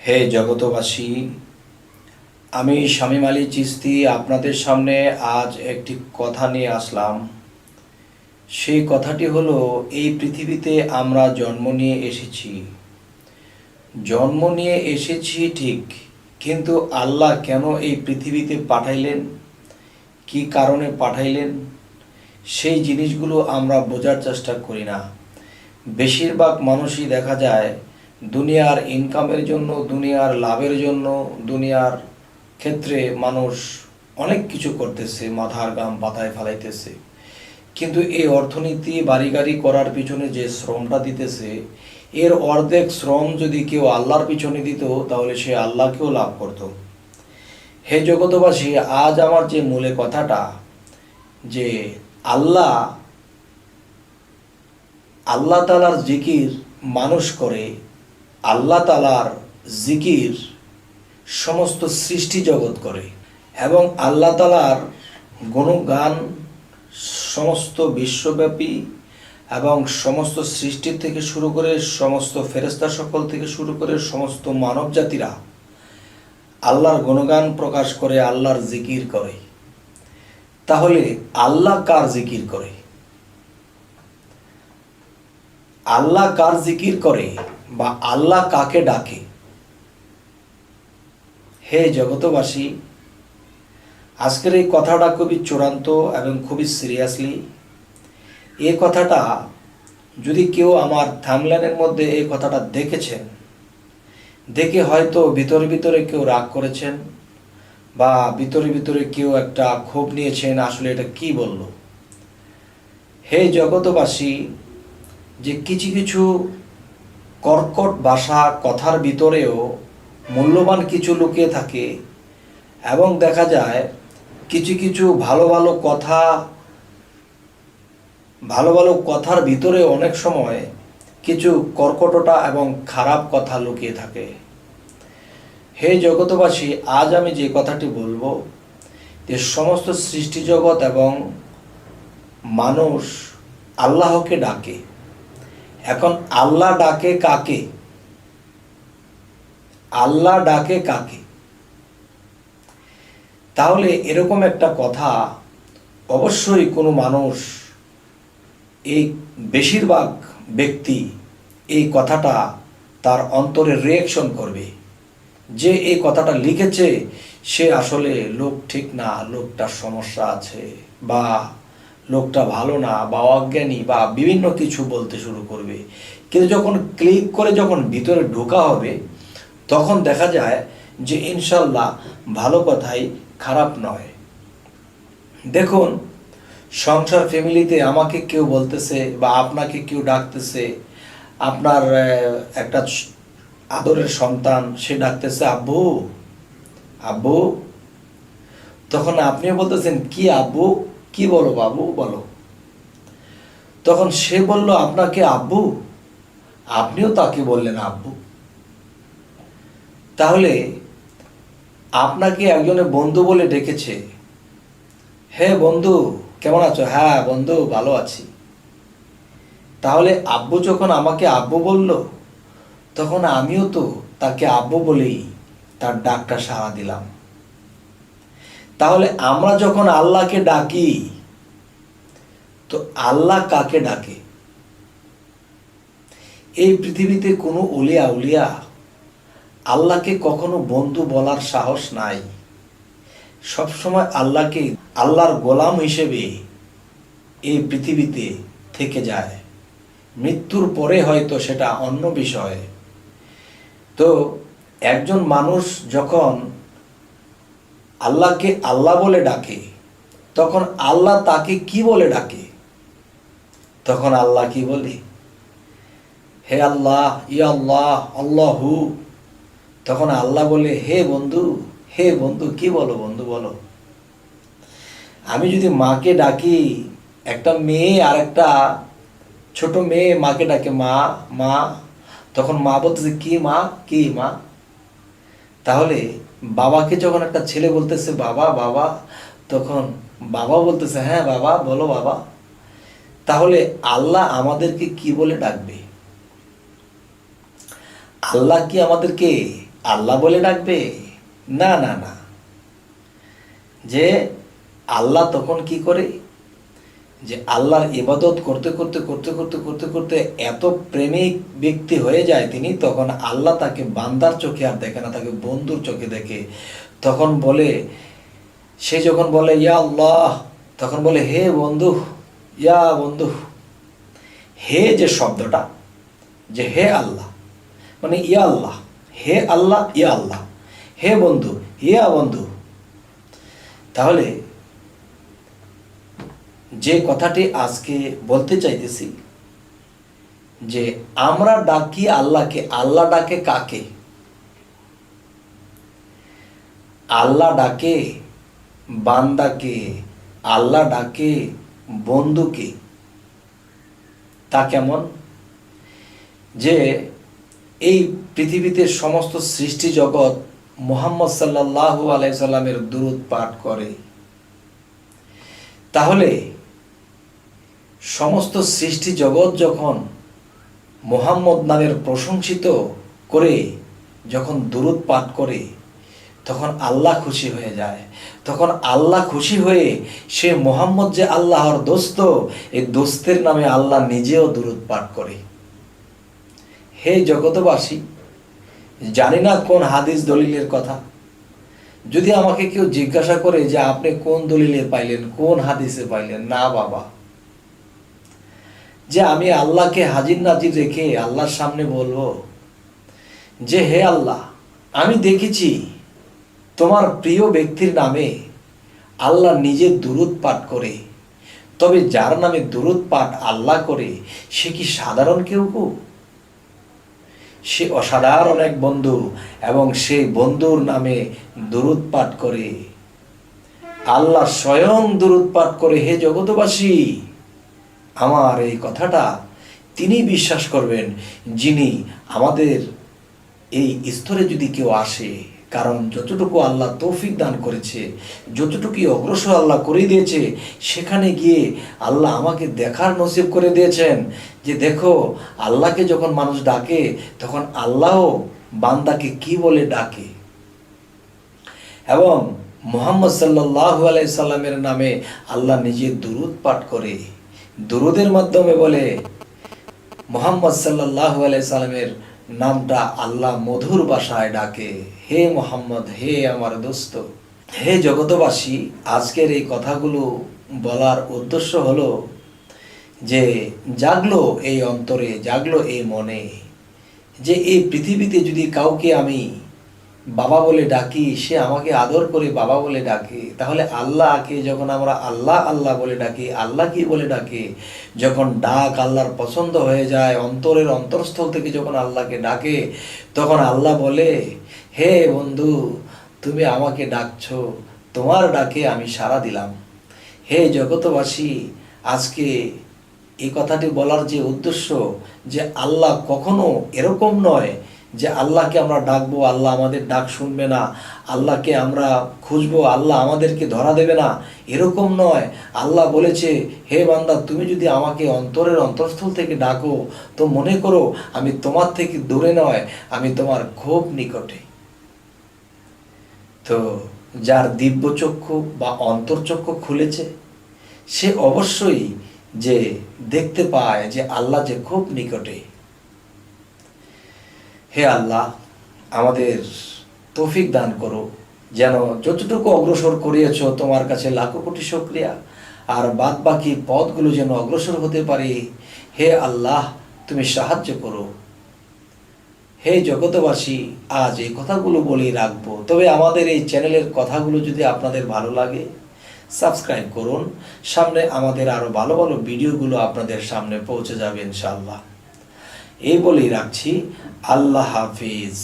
হে জগতবাসী, আমি শামীম আলী চিশতি আপনাদের সামনে আজ একটি কথা নিয়ে আসলাম। সেই কথাটি হলো, এই পৃথিবীতে আমরা জন্ম নিয়ে এসেছি ঠিক, কিন্তু আল্লাহ কেন এই পৃথিবীতে পাঠাইলেন, কি কারণে পাঠাইলেন, সেই জিনিসগুলো আমরা বোঝার চেষ্টা করি না। বেশিরভাগ মানুষই দেখা যায় দুনিয়ার ইনকামের জন্য, দুনিয়ার লাভের জন্য, দুনিয়ার ক্ষেত্রে মানুষ অনেক কিছু করতেছে, মাথার ঘাম পাতায় ফেলাইতেছে। কিন্তু এই অর্থনীতি বাড়ি গাড়ি করার পিছনে যে শ্রমটা দিতেছে, এর অর্ধেক শ্রম যদি কেউ আল্লাহর পিছনে দিত, তাহলে সে আল্লাহকেও লাভ করত। হে জগতবাসী, আজ আমার যে মূলে কথাটা, যে আল্লাহ তাআলার জিকির মানুষ করে, আল্লাহ তাআলার জিকির সমস্ত সৃষ্টি জগৎ করে, এবং আল্লাহ তাআলার গুণগান সমস্ত বিশ্বব্যাপী এবং সমস্ত সৃষ্টি থেকে শুরু করে সমস্ত ফেরেশতা সকল থেকে শুরু করে সমস্ত মানব জাতিরা আল্লাহর গুণগান প্রকাশ করে, আল্লাহর জিকির করে। তাহলে আল্লাহ কার জিকির করে? আল্লাহ কার জিকির করে বা আল্লাহ কাকে ডাকে? হে জগতবাসী, আজকের এই কথাটা খুবই চূড়ান্ত এবং খুবই সিরিয়াসলি। এই কথাটা যদি কেউ আমার থাম্বনেইলের মধ্যে এই কথাটা দেখেছেন, দেখে হয়তো ভিতরে ভিতরে কেউ রাগ করেছেন বা ভিতরে ভিতরে কেউ একটা ক্ষোভ নিয়েছেন, আসলে এটা কি বলল। হে জগতবাসী, যে কিছু কিছু কর্কট ভাষা কথার ভিতরেও মূল্যবান কিছু লুকিয়ে থাকে, এবং দেখা যায় কিছু কিছু ভালো ভালো কথার ভিতরে অনেক সময় কিছু কর্কটতা এবং খারাপ কথা লুকিয়ে থাকে। হে জগতবাসী, আজ আমি যে কথাটি বলবো, যে সমস্ত সৃষ্টি জগৎ এবং মানুষ আল্লাহকে ডাকে। এখন আল্লাহ ডাকে কাকে? আল্লাহ ডাকে কাকে? তাহলে এরকম একটা কথা অবশ্যই কোনো মানুষ, এই বেশিরভাগ ব্যক্তি এই কথাটা তার অন্তরে রিঅ্যাকশন করবে, যে এই কথাটা লিখেছে সে আসলে লোক ঠিক না, লোকটার সমস্যা আছে, বা লোকটা ভালো না, বা অজ্ঞানী, বা বিভিন্ন কিছু বলতে শুরু করবে। কিন্তু যখন ক্লিক করে যখন ভিতরে ঢোকা হবে, তখন দেখা যায় যে ইনশাল্লাহ ভালো কথাই, খারাপ নয়। দেখুন, সংসার ফ্যামিলিতে আমাকে কেউ বলতেছে বা আপনাকে কেউ ডাকতেছে, আপনার একটা আদরের সন্তান, সে ডাকতেছে আব্বু আব্বু, তখন আপনিও বলতেছেন কি আব্বু, কি বলো বাবু বলো। তখন সে বলল আপনাকে আব্বু, আপনিও তাকে বললেন আব্বু। তাহলে আপনাকে একজনে বন্ধু বলে ডেকেছে, হে বন্ধু কেমন আছো? হ্যাঁ বন্ধু ভালো আছি। তাহলে আব্বু যখন আমাকে আব্বু বলল, তখন আমিও তো তাকে আব্বু বলেই তার ডাকটা সাড়া দিলাম। তাহলে আমরা যখন আল্লাহকে ডাকি, তো আল্লাহ কাকে ডাকে? এই পৃথিবীতে কোনো উলিয়া আল্লাহকে কখনো বন্ধু বলার সাহস নাই। সবসময় আল্লাহকে আল্লাহর গোলাম হিসেবে এই পৃথিবীতে থেকে যায়। মৃত্যুর পরে হয়তো সেটা অন্য বিষয়। তো একজন মানুষ যখন আল্লাহকে আল্লাহ বলে ডাকে, তখন আল্লাহ তাকে কি বলে ডাকে? তখন আল্লাহ কি বলে? হে আল্লাহ, ইয়া আল্লাহ, আল্লাহু। তখন আল্লাহ বলে হে বন্ধু কি বলো বন্ধু বলো। আমি যদি মাকে ডাকি, একটা মেয়ে আর একটা ছোট মেয়ে মাকে ডাকে মা মা, তখন মা বলতেছে কি মা। তাহলে বাবাকে যখন একটা ছেলে বলতেছে বাবা, তখন বাবা বলতেছে হ্যাঁ বাবা বলো বাবা। তাহলে আল্লাহ আমাদেরকে কি বলে ডাকবে? আল্লাহ কি আমাদেরকে আল্লাহ বলে ডাকবে? না না না, যে আল্লাহ তখন কি করে, যে আল্লাহর ইবাদত করতে করতে করতে করতে করতে করতে এত প্রেমিক ব্যক্তি হয়ে যায় তিনি, তখন আল্লাহ তাকে বান্দার চোখে আর দেখে না, তাকে বন্ধুর চোখে দেখে। তখন বলে, সে যখন বলে ইয়া আল্লাহ, তখন বলে হে বন্ধু, ইয়া বন্ধু। হে যে শব্দটা, যে হে আল্লাহ, মানে ইয়া আল্লাহ, হে আল্লাহ, ইয়া আল্লাহ, হে বন্ধু, ইয়া বন্ধু। তাহলে যে কথাটি আজকে বলতে চাইতেছি, যে আমরা ডাকি আল্লাহকে, আল্লাহ ডাকে কাকে? আল্লাহ ডাকে বান্দাকে, আল্লাহ ডাকে বন্ধুকে। তা কেমন? যে এই পৃথিবীতে সমস্ত সৃষ্টি জগৎ মুহাম্মদ সাল্লাল্লাহু আলাইহি সাল্লামের দুরূদ পাঠ করে, তাহলে সমস্ত সৃষ্টি জগৎ যখন মুহাম্মদ নামের প্রশংসিত করে যখন দুরূদ পাঠ করে, তখন আল্লাহ খুশি হয়ে যায়। তখন আল্লাহ খুশি হয়ে সে মুহাম্মদ যে আল্লাহর দোস্ত, এই দোস্তের নামে আল্লাহ নিজেও দুরূদ পাঠ করে। হে জগতবাসী, জানি না কোন হাদিস দলিলের কথা, যদি আমাকে কেউ জিজ্ঞাসা করে যে আপনি কোন দলিলে পাইলেন, কোন হাদিসে পাইলেন, না বাবা, যে আমি আল্লাহকে হাজির নাজির রেখে আল্লাহর সামনে বলবো যে হে আল্লাহ, আমি দেখেছি তোমার প্রিয় ব্যক্তির নামে আল্লাহ নিজে দুরূদ পাঠ করে, তবে যার নামে দুরূদ পাঠ আল্লাহ করে সে কি সাধারণ কেউ? সে অসাধারণ এক বন্ধু, এবং সেই বন্ধুর নামে দুরূদ পাঠ করে। আল্লাহ স্বয়ং দুরূদ পাঠ করে। হে জগতবাসী, আমার এই কথাটা তিনি বিশ্বাস করবেন যিনি আমাদের এই স্তরে যদি কেউ আসে। কারণ যতটুকু আল্লাহ তৌফিক দান করেছে, যতটুকু অগ্রসর আল্লাহ করে দিয়েছে, সেখানে গিয়ে আল্লাহ আমাকে দেখার নসিব করে দিয়েছেন যে দেখো, আল্লাহকে যখন মানুষ ডাকে তখন আল্লাহও বান্দাকে কি বলে ডাকে। এবং মুহাম্মদ সাল্লাল্লাহু আলাইহি সাল্লামের নামে আল্লাহ নিজে দুরূদ পাঠ করে, দুরূদের মাধ্যমে বলে মুহাম্মদ সাল্লাল্লাহু আলাইহি সাল্লামের নামটা আল্লাহ মধুর ভাষায় ডাকে, হে মুহাম্মদ, হে আমার দোস্ত। হে জগতবাসী, আজকের এই কথাগুলো বলার উদ্দেশ্য হলো যে জাগলো এই অন্তরে, জাগলো এই মনে, যে এই পৃথিবীতে যদি কাউকে আমি বাবা বলে ডাকি, সে আমাকে আদর করে বাবা বলে ডাকে, তাহলে আল্লাহকে যখন আমরা আল্লাহ আল্লাহ বলে ডাকি, আল্লাহ কি বলে ডাকে? যখন ডাক আল্লাহর পছন্দ হয়ে যায়, অন্তরের অন্তরস্থল থেকে যখন আল্লাহকে ডাকে, তখন আল্লাহ বলে হে বন্ধু, তুমি আমাকে ডাকছো, তোমার ডাকে আমি সাড়া দিলাম। হে জগতবাসী, আজকে এই কথাটি বলার যে উদ্দেশ্য, যে আল্লাহ কখনো এরকম নয় যে আল্লাহকে আমরা ডাকবো, আল্লাহ আমাদের ডাক শুনবে না, আল্লাহকে আমরা খুঁজবো, আল্লাহ আমাদেরকে ধরা দেবে না, এরকম নয়। আল্লাহ বলেছে হে বান্দা, তুমি যদি আমাকে অন্তরের অন্তরস্থল থেকে ডাকো, তো মনে করো আমি তোমার থেকে দূরে নয়, আমি তোমার খুব নিকটে। তো যার দিব্য চক্ষু বা অন্তর্চক্ষু খুলেছে, সে অবশ্যই যে দেখতে পায় যে আল্লাহ যে খুব নিকটে। হে আল্লাহ, আমাদের তৌফিক দান করো, যেন যতটুকু অগ্রসর করিয়েছ তোমার কাছে লাখো কোটি শুকরিয়া, আর বাদ বাকি পথগুলো যেন অগ্রসর হতে পারি। হে আল্লাহ, তুমি সাহায্য করো। হে জগতবাসী, আজ এই কথাগুলো বলেই রাখবো। তবে আমাদের এই চ্যানেলের কথাগুলো যদি আপনাদের ভালো লাগে, সাবস্ক্রাইব করুন। সামনে আমাদের আরো ভালো ভালো ভিডিওগুলো আপনাদের সামনে পৌঁছে যাবে ইনশাআল্লাহ। এই বলেই রাখছি। আল্লাহ হাফিজ।